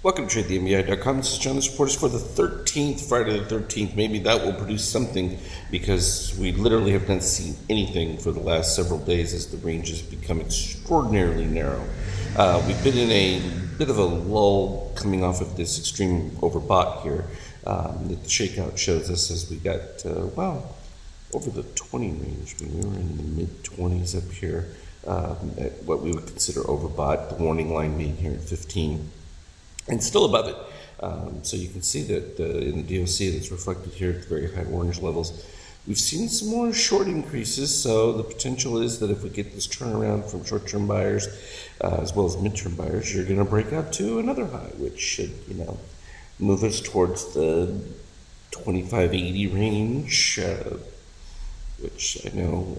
Welcome to TradeTheMBI.com. This is John. This report is for the 13th, Friday the 13th. Maybe that will produce something because we literally have not seen anything for the last several days as the range has become extraordinarily narrow. We've been in a bit of a lull coming off of this extreme overbought here that the shakeout shows us as we got, over the 20 range. I mean, we were in the mid-20s up here at what we would consider overbought, the warning line being here at 15. And still above it. So you can see that in the DOC that's reflected here at the very high orange levels. We've seen some more short increases, so the potential is that if we get this turnaround from short-term buyers as well as mid-term buyers, you're going to break out to another high, which should, move us towards the 2580 range, which I know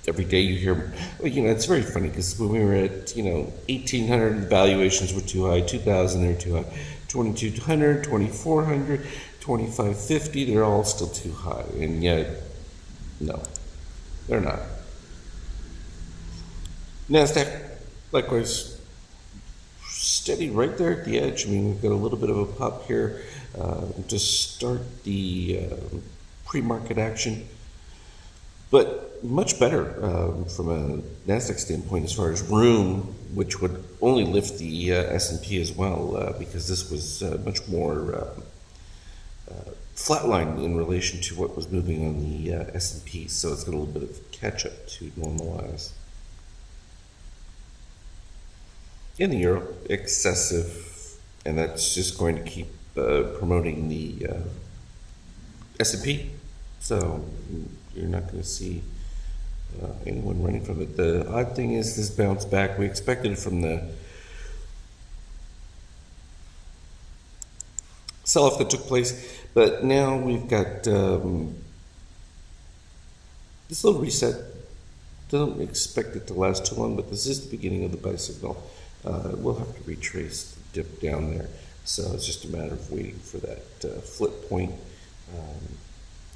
every day you hear, it's very funny because when we were at, 1800, the valuations were too high, 2000, they're too high, 2200, 2400, 2550, they're all still too high. And yet, no, they're not. NASDAQ, likewise, steady right there at the edge. I mean, we've got a little bit of a pop here to start the pre-market action. But much better from a NASDAQ standpoint as far as room, which would only lift the S&P as well, because this was much more flatlined in relation to what was moving on the S&P. So it's got a little bit of catch-up to normalize. In the euro, excessive, and that's just going to keep promoting the S&P. So you're not going to see anyone running from it. The odd thing is this bounce back. We expected it from the sell-off that took place, but now we've got this little reset. Don't expect it to last too long, but this is the beginning of the buy signal. We'll have to retrace the dip down there, so it's just a matter of waiting for that flip point.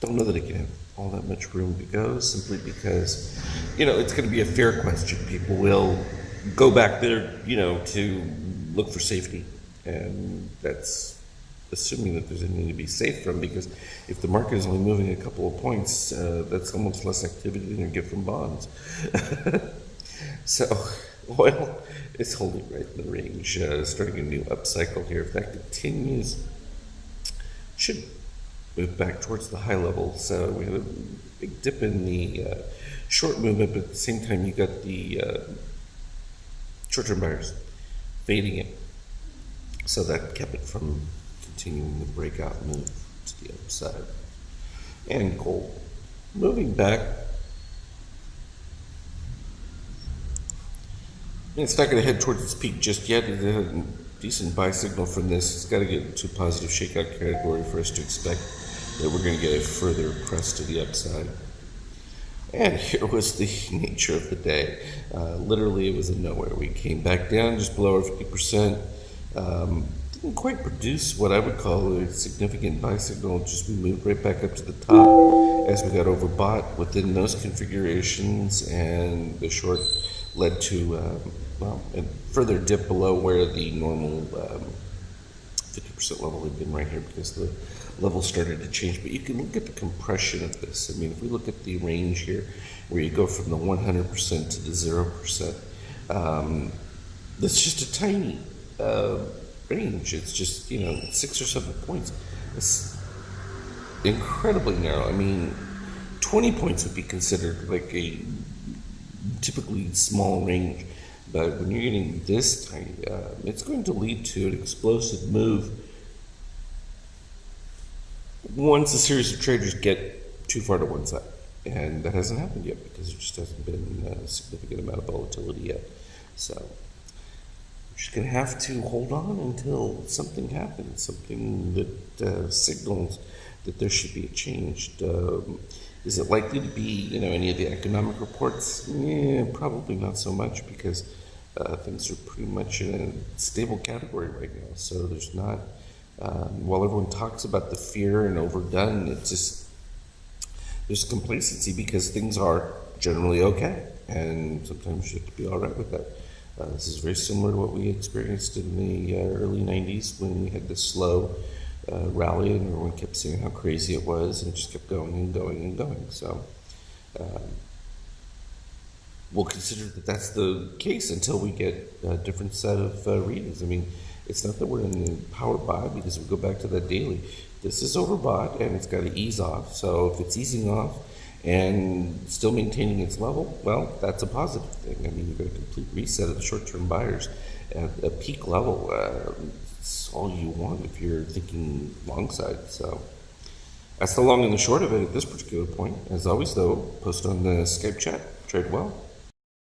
Don't know that it can have all that much room to go, simply because, it's going to be a fair question. People will go back there, to look for safety. And that's assuming that there's anything to be safe from, because if the market is only moving a couple of points, that's almost less activity than you get from bonds. So oil is holding right in the range, starting a new upcycle here. If that continues, should move back towards the high level. So we had a big dip in the short movement, but at the same time you got the short-term buyers fading it. So that kept it from continuing the breakout move to the upside. And gold moving back. It's not going to head towards its peak just yet. It had a decent buy signal from this. It's got to get into a positive shakeout category for us to expect that we're going to get a further press to the upside. And here was the nature of the day. Literally, it was a nowhere. We came back down just below our 50%. Didn't quite produce what I would call a significant buy signal. Just we moved right back up to the top as we got overbought within those configurations, and the short led to a further dip below where the normal 50% level had been right here, because the level started to change. But you can look at the compression of this. I mean, if we look at the range here, where you go from the 100% to the 0%, that's just a tiny range. It's just, 6 or 7 points. It's incredibly narrow. I mean, 20 points would be considered like a typically small range, but when you're getting this tiny, it's going to lead to an explosive move once a series of traders get too far to one side. And that hasn't happened yet because there just hasn't been a significant amount of volatility yet. So we're just going to have to hold on until something happens, something that signals that there should be a change. Is it likely to be, any of the economic reports? Yeah, probably not so much, because things are pretty much in a stable category right now. So there's not, while everyone talks about the fear and overdone, it's just, there's complacency because things are generally okay. And sometimes you have to be all right with that. This is very similar to what we experienced in the early 90s when we had this slow rally and everyone kept saying how crazy it was and it just kept going and going and going. So we'll consider that that's the case until we get a different set of readings. I mean, it's not that we're in the power buy because we go back to that daily. This is overbought and it's got to ease off. So if it's easing off and still maintaining its level, well, that's a positive thing. I mean, you've got a complete reset of the short-term buyers at a peak level. It's all you want if you're thinking long side. So that's the long and the short of it at this particular point. As always, though, post on the Skype chat. Trade well.